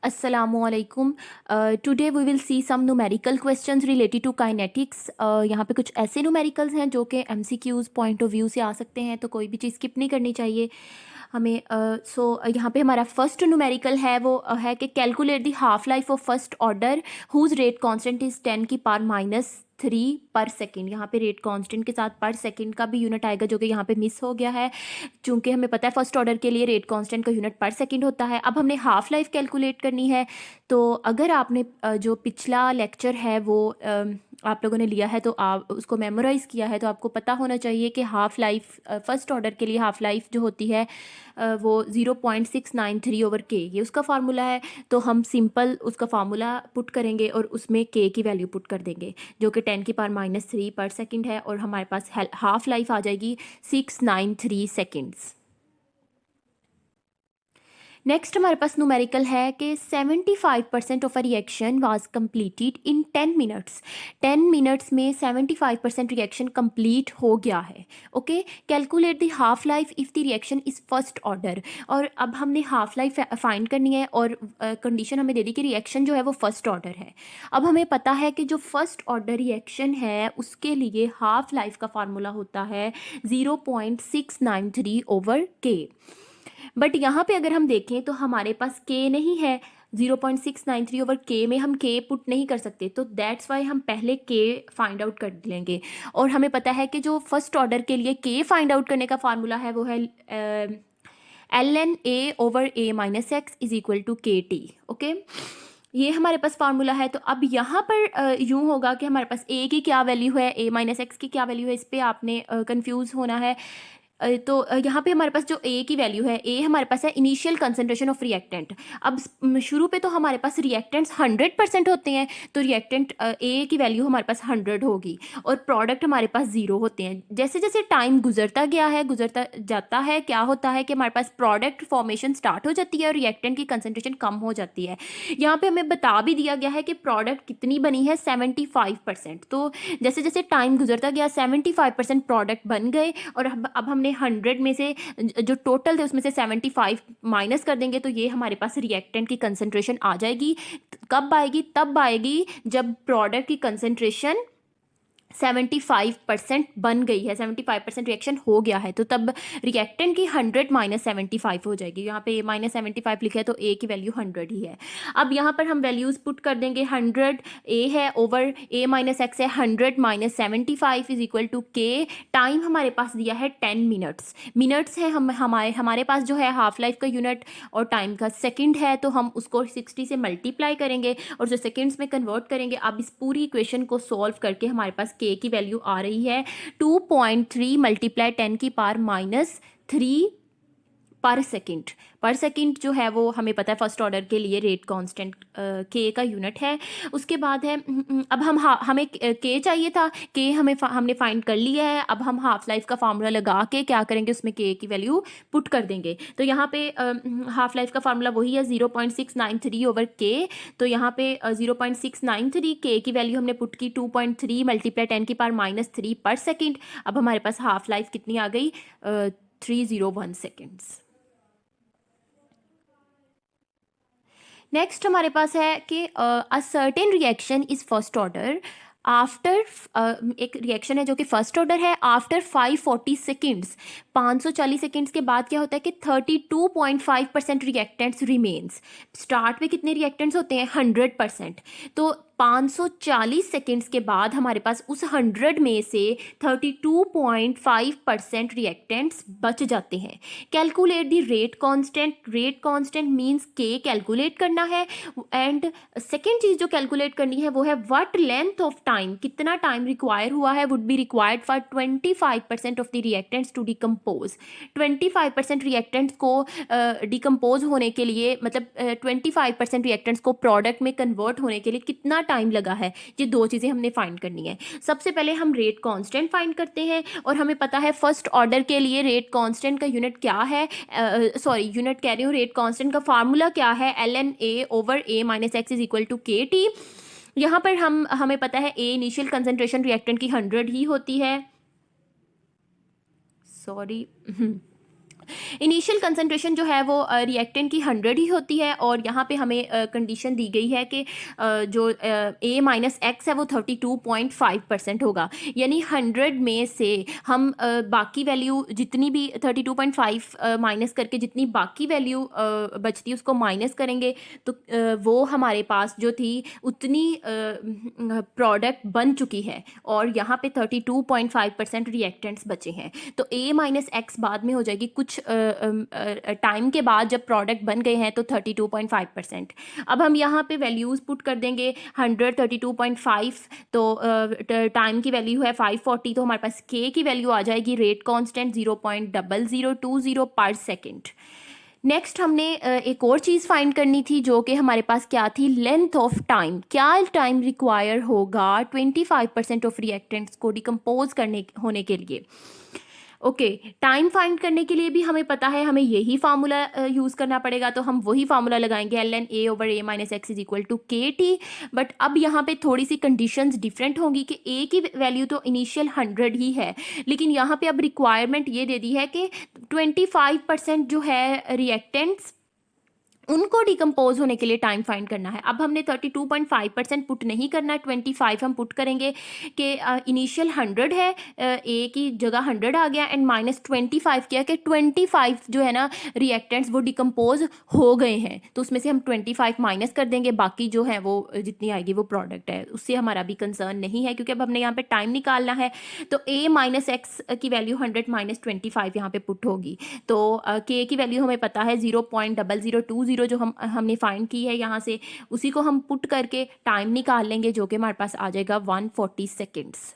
Assalamualaikum. Today we will see some numerical questions related to kinetics. यहाँ पे कुछ ऐसे न्यूमेरिकल्स हैं जो कि MCQs पॉइंट ऑफ व्यू से आ सकते हैं, तो कोई भी चीज़ स्किप नहीं करनी चाहिए हमें। यहाँ पे हमारा फर्स्ट न्यूमेरिकल है वो है कि calculate the half life of first order whose rate constant is 10⁻³ per second. यहाँ पे रेट कांस्टेंट के साथ पर सेकेंड का भी यूनिट आएगा जो कि यहाँ पे मिस हो गया है, चूँकि हमें पता है फर्स्ट ऑर्डर के लिए रेट कांस्टेंट का यूनिट पर सेकेंड होता है। अब हमने हाफ लाइफ कैलकुलेट करनी है। तो अगर आपने जो पिछला लेक्चर है वो आप लोगों ने लिया है तो आप उसको मेमोराइज़ किया है, तो आपको पता होना चाहिए कि हाफ़ लाइफ फर्स्ट ऑर्डर के लिए हाफ़ लाइफ जो होती है वो 0.693/k ये उसका फार्मूला है। तो हम सिंपल उसका फार्मूला पुट करेंगे और उसमें k की वैल्यू पुट कर देंगे जो कि 10⁻³ पर सेकंड है, और हमारे पास हाफ़ लाइफ आ जाएगी 693 सेकेंड्स। नेक्स्ट हमारे पास न्यूमेरिकल है कि 75% of a reaction was completed in 10 minutes. 10 minutes में 75% रिएक्शन कंप्लीट हो गया है। Okay, calculate the half life if the reaction is first order. और अब हमने हाफ लाइफ फाइंड करनी है और कंडीशन हमें दे दी कि रिएक्शन जो है वो फर्स्ट ऑर्डर है। अब हमें पता है कि जो फर्स्ट ऑर्डर रिएक्शन है उसके लिए हाफ लाइफ का फार्मूला होता है 0.693/k। बट यहाँ पे अगर हम देखें तो हमारे पास k नहीं है, 0.693/k में हम k पुट नहीं कर सकते, तो दैट्स वाई हम पहले k फाइंड आउट कर लेंगे। और हमें पता है कि जो फर्स्ट ऑर्डर के लिए k फाइंड आउट करने का फार्मूला है वो है ln a/a-x is equal to kt। Okay, ये हमारे पास फार्मूला है। तो अब यहाँ पर यूँ होगा कि हमारे पास a की क्या वैल्यू है, a-x की क्या वैल्यू है, इस पर आपने कंफ्यूज होना है। तो यहाँ पे हमारे पास जो a की वैल्यू है, a हमारे पास है इनिशियल कंसंट्रेशन ऑफ रिएक्टेंट। अब शुरू पे तो हमारे पास रिएक्टेंट्स 100% होते हैं, तो रिएक्टेंट a की वैल्यू हमारे पास 100 होगी और प्रोडक्ट हमारे पास 0 होते हैं। जैसे जैसे टाइम गुजरता जाता है क्या होता है कि हमारे पास प्रोडक्ट फॉर्मेशन स्टार्ट हो जाती है और रिएक्टेंट की कंसंट्रेशन कम हो जाती है। यहाँ पे हमें बता भी दिया गया है कि प्रोडक्ट कितनी बनी है, 75%। तो जैसे जैसे टाइम गुजरता गया 75% प्रोडक्ट बन गए, और अब हमने 100 में से जो टोटल थे उसमें से 75 माइनस कर देंगे, तो ये हमारे पास रिएक्टेंट की कंसंट्रेशन आ जाएगी। कब आएगी? तब आएगी जब प्रोडक्ट की कंसंट्रेशन 75% बन गई है, 75% रिएक्शन हो गया है, तो तब रिएक्टेंट की 100 - 75 हो जाएगी। यहाँ पे -75 लिखा है तो a की वैल्यू 100 ही है। अब यहाँ पर हम वैल्यूज़ पुट कर देंगे, 100 a है ओवर a-x है, 100 - 75 is equal to k। Time हमारे पास दिया है 10 मिनट्स है। हमारे पास जो है हाफ लाइफ का यूनिट और टाइम का सेकंड है, तो हम उसको 60 से मल्टीप्लाई करेंगे और जो सेकंड्स में कन्वर्ट करेंगे। अब इस पूरी इक्वेशन को सॉल्व करके हमारे पास k की वैल्यू आ रही है 2.3 × 10⁻³ पर सेकंड जो है वो हमें पता है फर्स्ट ऑर्डर के लिए रेट कांस्टेंट k का यूनिट है। उसके बाद है अब हमें k चाहिए था, k हमने फाइंड कर लिया है। अब हम हाफ लाइफ का फार्मूला लगा के क्या करेंगे, उसमें k की वैल्यू पुट कर देंगे। तो यहाँ पे हाफ लाइफ का फार्मूला वही है 0.693/k। तो यहाँ पे 0.693 k की वैल्यू हमने पुट की 2.3 × 10⁻³ पर सेकेंड। अब हमारे पास हाफ लाइफ कितनी आ गई, 301 सेकेंड्स। नेक्स्ट हमारे पास है कि a certain reaction is first order after, एक रिएक्शन है जो कि फर्स्ट ऑर्डर है, आफ्टर 540 सेकेंड्स। 540 सेकेंड्स के बाद क्या होता है कि 32.5% रिएक्टेंट्स रिमेन्स। स्टार्ट में कितने रिएक्टेंट्स होते हैं, 100%। तो 540 सेकेंड्स के बाद हमारे पास उस 100 में से 32.5% रिएक्टेंट्स बच जाते हैं। Calculate the rate constant means k calculate करना है। एंड सेकेंड चीज़ जो कैलकुलेट करनी है वो है व्हाट लेंथ ऑफ टाइम, कितना टाइम रिक्वायर हुआ है, would be required for 25% of the reactants to decompose. 25% reactants को डिकम्पोज होने के लिए, मतलब 25% रिएक्टेंट्स को प्रोडक्ट में कन्वर्ट होने के लिए कितना टाइम लगा है, ये दो चीज़ें हमने फाइंड करनी है। सबसे पहले हम रेट कांस्टेंट फाइंड करते हैं, और हमें पता है फर्स्ट ऑर्डर के लिए रेट कांस्टेंट का यूनिट क्या है, यूनिट कह रही हूँ, रेट कांस्टेंट का फार्मूला क्या है, ln a/a-x is equal to kt। यहाँ पर हमें पता है a इनिशियल कंसंट्रेशन रिएक्टेंट की 100 ही होती है, इनिशियल कंसंट्रेशन जो है वो रिएक्टेंट की 100 ही होती है, और यहाँ पे हमें कंडीशन दी गई है कि जो A माइनस एक्स है वो 32.5% होगा, यानी 100 में से हम बाकी वैल्यू जितनी भी 32.5 माइनस करके जितनी बाकी वैल्यू बचती है उसको माइनस करेंगे, तो वो हमारे पास जो थी उतनी प्रोडक्ट बन चुकी है, और यहाँ पे 32.5% रिएक्टेंट्स बचे हैं। तो A माइनस एक्स बाद में हो जाएगी कुछ टाइम के बाद, जब प्रोडक्ट बन गए हैं तो 32.5%। अब हम यहाँ पे वैल्यूज़ पुट कर देंगे 100 32.5, तो टाइम की वैल्यू है 540, तो हमारे पास K की वैल्यू आ जाएगी रेट कांस्टेंट 0.0020 पर सेकेंड। नेक्स्ट हमने एक और चीज़ फाइंड करनी थी, जो कि हमारे पास क्या थी, लेंथ ऑफ टाइम। क्या टाइम रिक्वायर होगा 25% ऑफ रिएक्टेंट्स को डिकम्पोज करने होने के लिए। ओके, टाइम फाइंड करने के लिए भी हमें पता है हमें यही फार्मूला यूज़ करना पड़ेगा, तो हम वही फार्मूला लगाएंगे ln A over A minus x is equal to KT। But अब यहाँ पे थोड़ी सी कंडीशंस डिफरेंट होंगी कि A की वैल्यू तो इनिशियल 100 ही है, लेकिन यहाँ पे अब रिक्वायरमेंट ये दे दी है कि 25% जो है रिएक्टेंट्स उनको डिकम्पोज होने के लिए टाइम फाइंड करना है। अब हमने 32.5% पुट नहीं करना, 25 हम पुट करेंगे कि इनिशियल 100 है, ए की जगह 100 आ गया, एंड माइनस 25 किया कि 25 जो है ना रिएक्टेंट्स वो डिकम्पोज हो गए हैं, तो उसमें से हम 25 माइनस कर देंगे, बाकी जो है वो जितनी आएगी वो प्रोडक्ट है, उससे हमारा भी कंसर्न नहीं है, क्योंकि अब हमने यहाँ पे टाइम निकालना है। तो ए माइनस एक्स की वैल्यू 100 माइनस 25 यहाँ पे पुट होगी, तो के की वैल्यू हमें पता है 0.0020 जो हमने फाइंड की है यहाँ से, उसी को हम पुट करके टाइम निकाल लेंगे, जो कि हमारे पास आ जाएगा 140 सेकेंड्स।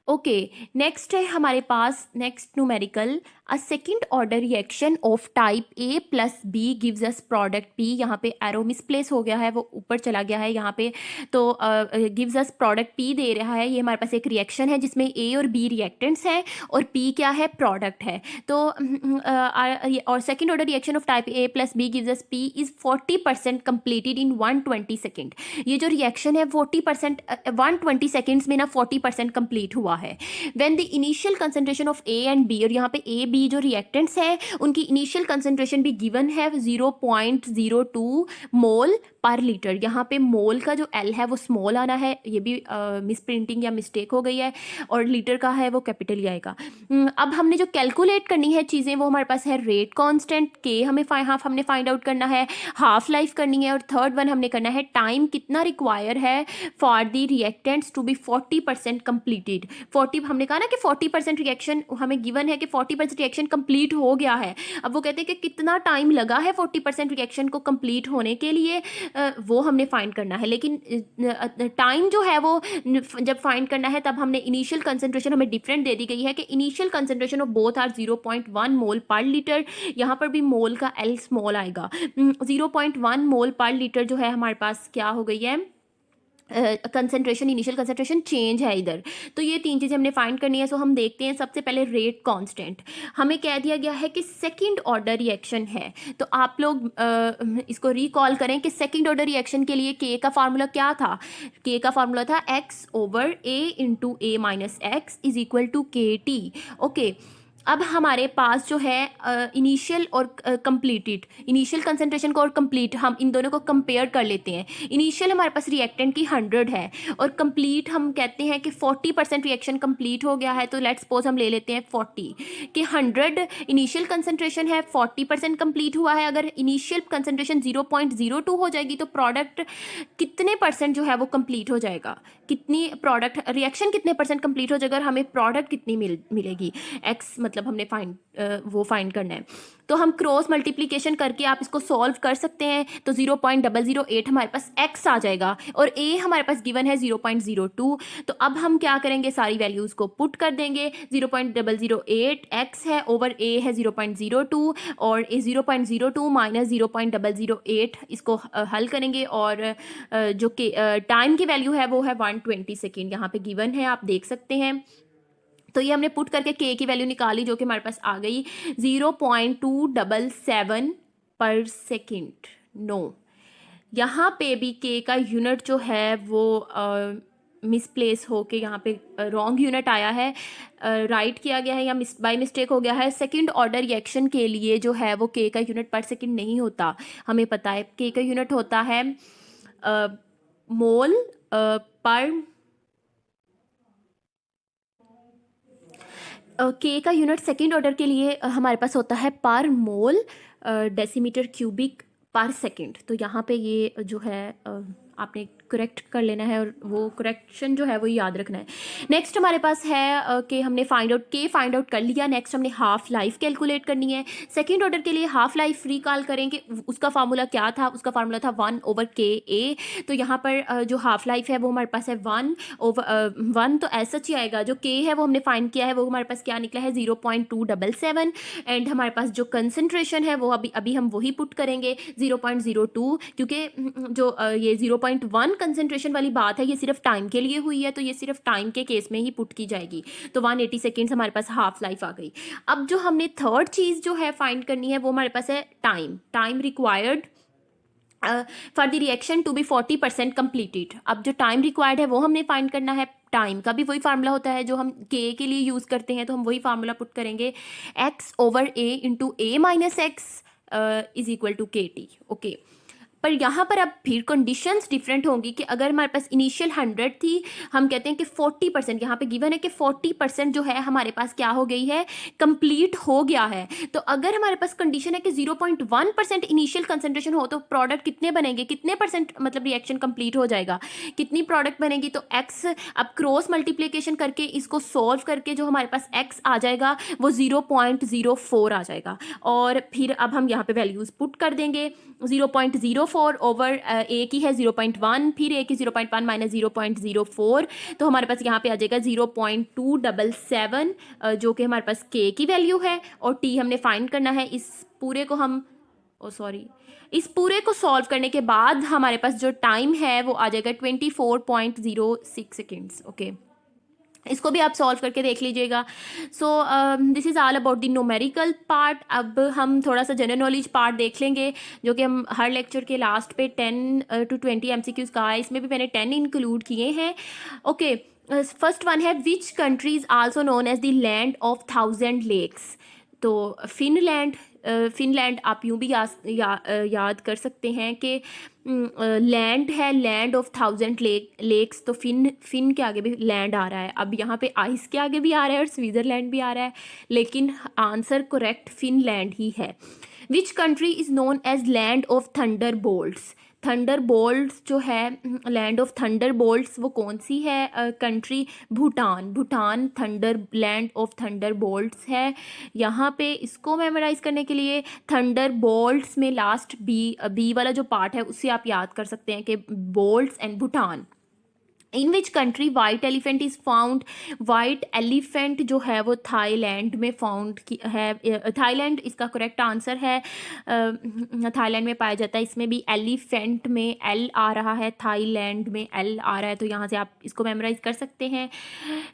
ओके, नेक्स्ट है हमारे पास next numerical, a second order reaction of type A plus B gives us product P। यहाँ पे एरो मिसप्लेस हो गया है, वो ऊपर चला गया है यहाँ पे, तो गिव्स अस प्रोडक्ट P दे रहा है। ये हमारे पास एक रिएक्शन है जिसमें A और B रिएक्टेंट्स हैं और P क्या है, प्रोडक्ट है। तो और second order reaction of type A plus B gives us P is 40% completed in 120 second. ये जो रिएक्शन है 40% 120 सेकेंड्स में ना 40% कंप्लीट हुआ है। When the initial concentration of A and B, और यहाँ पे A B जो रिएक्टेंट्स हैं उनकी इनिशियल कंसंट्रेशन भी गिवन है 0.02 मोल पर लीटर। यहाँ पे मोल का जो L है वो स्मॉल आना है, ये भी मिस प्रिंटिंग या मिस्टेक हो गई है, और लीटर का है वो कैपिटल ही आएगा। अब हमने जो कैलकुलेट करनी है चीज़ें वो हमारे पास है रेट कांस्टेंट K हमने फाइंड आउट करना है, हाफ लाइफ करनी है, और थर्ड वन हमने करना है टाइम कितना रिक्वायर है for the reactants to be 40% completed. 40 हमने कहा ना कि 40% रिएक्शन हमें गिवन है कि 40% रिएक्शन कंप्लीट हो गया है। अब वो कहते हैं कि कितना टाइम लगा है 40% रिएक्शन को कंप्लीट होने के लिए, वो हमने फाइंड करना है। लेकिन टाइम जो है वो जब फाइंड करना है तब हमने इनिशियल कंसंट्रेशन हमें डिफरेंट दे दी गई है कि initial concentration of both are 0.1 mole per litre. यहाँ पर भी मोल का L स्मॉल आएगा। 0.1 मोल पर लीटर जो है हमारे पास क्या हो गई है, कंसंट्रेशन, इनिशियल कंसंट्रेशन चेंज है इधर। तो ये तीन चीज़ें हमने फाइंड करनी है। सो हम देखते हैं सबसे पहले रेट कांस्टेंट। हमें कह दिया गया है कि सेकंड ऑर्डर रिएक्शन है, तो आप लोग इसको रिकॉल करें कि सेकंड ऑर्डर रिएक्शन के लिए के का फार्मूला क्या था। के का फार्मूला था x over a into a minus x is equal to KT। Okay, अब हमारे पास जो है इनिशियल और कंप्लीटेड, इनिशियल कंसंट्रेशन को और कंप्लीट, हम इन दोनों को कंपेयर कर लेते हैं। इनिशियल हमारे पास रिएक्टेंट की 100 है और कंप्लीट हम कहते हैं कि 40% रिएक्शन कंप्लीट हो गया है। तो लेट्स सपोज हम ले लेते हैं 40 कि 100 इनिशियल कंसंट्रेशन है, 40% कंप्लीट हुआ है। अगर इनिशियल कंसंट्रेशन 0.02 हो जाएगी तो प्रोडक्ट कितने परसेंट जो है वो कंप्लीट हो जाएगा, कितनी प्रोडक्ट रिएक्शन कितने परसेंट कंप्लीट हो जाएगा और हमें प्रोडक्ट कितनी मिलेगी, एक्स मतलब हमने वो फाइंड करना है। तो हम क्रॉस मल्टीप्लिकेशन करके आप इसको सॉल्व कर सकते हैं। तो 0.008 हमारे पास x आ जाएगा और a हमारे पास गिवन है 0.02। तो अब हम क्या करेंगे, सारी वैल्यूज़ को पुट कर देंगे। 0.008 x है ओवर a है 0.02 और 0.02 माइनस 0.008 इसको हल करेंगे और जो कि टाइम की वैल्यू है वो है 120 सेकेंड यहाँ पे गिवन है, आप देख सकते हैं। तो ये हमने पुट करके के की वैल्यू निकाली जो कि हमारे पास आ गई 0.277 पर सेकेंड। नो, यहाँ पे भी के का यूनिट जो है वो मिसप्लेस हो के यहाँ पे रॉन्ग यूनिट आया है, राइट किया गया है या बाय मिस्टेक हो गया है। सेकंड ऑर्डर रिएक्शन के लिए जो है वो के का यूनिट पर सेकंड नहीं होता, हमें पता है के का यूनिट होता है मोल पर के का यूनिट सेकंड ऑर्डर के लिए हमारे पास होता है पर मोल डेसीमीटर क्यूबिक पर सेकंड। तो यहाँ पे ये जो है आपने करेक्ट कर लेना है और वो करेक्शन जो है वो याद रखना है। नेक्स्ट हमारे पास है कि हमने फाइंड आउट कर लिया। नेक्स्ट हमने हाफ लाइफ कैलकुलेट करनी है। सेकंड ऑर्डर के लिए हाफ लाइफ रिकॉल करेंगे, उसका फार्मूला क्या था? उसका फार्मूला था 1/KA। तो यहाँ पर जो हाफ लाइफ है वो हमारे पास है 1/1, तो ऐसा ही आएगा। जो के है वो हमने फाइंड किया है, वो हमारे पास क्या निकला है 0.277। एंड हमारे पास जो कंसनट्रेशन है वो अभी हम वही पुट करेंगे 0.02, क्योंकि जो ये 0.1 कंसंट्रेशन वाली बात है ये सिर्फ टाइम के लिए हुई है, तो ये सिर्फ टाइम के केस में ही पुट की जाएगी। तो 180 सेकेंड्स हमारे पास हाफ लाइफ आ गई। अब जो हमने थर्ड चीज़ जो है फाइंड करनी है वो हमारे पास है time required for the reaction to be 40% completed. अब जो टाइम रिक्वायर्ड है वो हमने फाइंड करना है। टाइम का भी वही फार्मूला होता है जो हम के लिए यूज़ करते हैं, तो हम वही फार्मूला पुट करेंगे x/a into a minus x is equal to KT। Okay, पर यहाँ पर अब फिर कंडीशंस डिफरेंट होंगी कि अगर हमारे पास इनिशियल 100 थी, हम कहते हैं कि 40%, यहाँ पे गिवन है कि 40% जो है हमारे पास क्या हो गई है, कंप्लीट हो गया है। तो अगर हमारे पास कंडीशन है कि 0.1% इनिशियल कंसंट्रेशन हो तो प्रोडक्ट कितने बनेंगे, कितने परसेंट मतलब रिएक्शन कंप्लीट हो जाएगा, कितनी प्रोडक्ट बनेगी? तो एक्स, अब क्रॉस मल्टीप्लीकेशन करके इसको सॉल्व करके जो हमारे पास एक्स आ जाएगा वो 0.04 आ जाएगा। और फिर अब हम यहाँ पे वैल्यूज पुट कर देंगे। 0.04 ओवर ए की है 0.1, फिर ए की 0.1 माइनस 0.04, तो हमारे पास यहाँ पे आ जाएगा 0.277, जो कि हमारे पास के की वैल्यू है। और टी हमने फाइंड करना है। इस पूरे को हम इस पूरे को सॉल्व करने के बाद हमारे पास जो टाइम है वो आ जाएगा 24.06 सेकेंड्स। ओके, इसको भी आप सॉल्व करके देख लीजिएगा। So this is all about the numerical part. अब हम थोड़ा सा जनरल नॉलेज पार्ट देख लेंगे, जो कि हम हर लेक्चर के लास्ट पे 10 to 20 MCQs का है। इसमें भी मैंने 10 इंक्लूड किए हैं। ओके, फर्स्ट वन है which country is also known as the land of 1000 lakes. तो फिनलैंड आप यूँ भी याद कर सकते हैं कि लैंड है, लैंड ऑफ 1000 लेक्स। तो फिन के आगे भी लैंड आ रहा है। अब यहाँ पे आइस के आगे भी आ रहा है और स्विट्ज़रलैंड भी आ रहा है, लेकिन आंसर करेक्ट फिनलैंड ही है। Which country is known as land of thunder bolts. Thunder bolts जो है, लैंड ऑफ थंडर बोल्ट्स, वो कौन सी है country? Bhutan thunder land of thunder bolts है। यहाँ पे इसको मेमोराइज करने के लिए थंडर बोल्ट्स में लास्ट बी वाला जो पार्ट है उससे आप याद कर सकते हैं कि bolts and Bhutan. In which country white elephant is found. White elephant जो है वो थाईलैंड में फाउंड है। थाईलैंड इसका करेक्ट आंसर है, थाईलैंड में पाया जाता है। इसमें भी एलिफेंट में एल आ रहा है, थाईलैंड में एल आ रहा है, तो यहाँ से आप इसको मेमोराइज कर सकते हैं।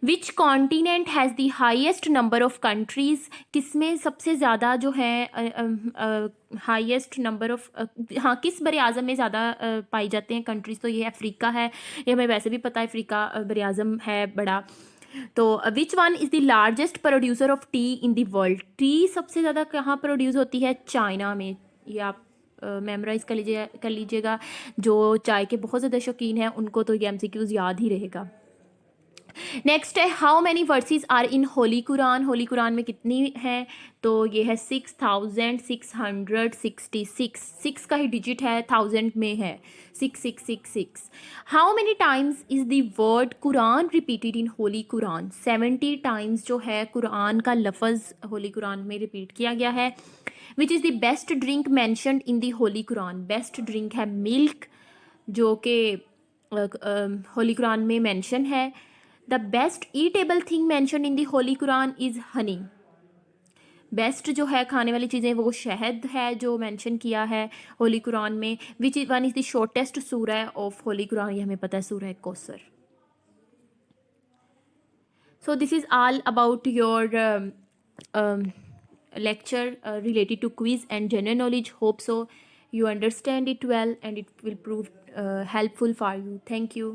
Which continent has the highest number of countries. किसमें सबसे ज़्यादा जो है हाईएस्ट नंबर ऑफ, हाँ, किस बरे आज़म में ज़्यादा पाई जाते हैं कंट्रीज़? तो ये अफ्रीका है। ये हमें वैसे भी पता है, अफ्रीका बरे आज़म है बड़ा। तो which one is the largest producer of T in the world. T सबसे ज़्यादा कहाँ प्रोड्यूस होती है? चाइना में। ये आप मेमोराइज कर लीजिएगा। जो चाय के बहुत ज़्यादा शौकीन हैं उनको तो ये MCQs याद ही रहेगा। नेक्स्ट है how many verses are in holy Quran. Holy Quran में कितनी है? तो ये है 6666। 6 का ही डिजिट है, 1000 में है 6666। How many times is the word Quran repeated in holy Quran. 70 times जो है कुरान का लफ्ज़ होली कुरान में रिपीट किया गया है। Which is the best drink mentioned in the Holi Quran. Best drink है मिल्क, जो कि होली कुरान में मेंशन है। The best eatable thing mention in the Holi Quran is Honey. Best जो है खाने वाली चीज़ें वो शहद है जो मेंशन किया है होली कुरान में। Which one is the shortest सूरह ऑफ होली कुरान। ये हमें पता है, सूरह Kausar. So this is all about your lecture related to quiz and general knowledge. Hope so you understand it well and it will prove helpful for you. Thank you.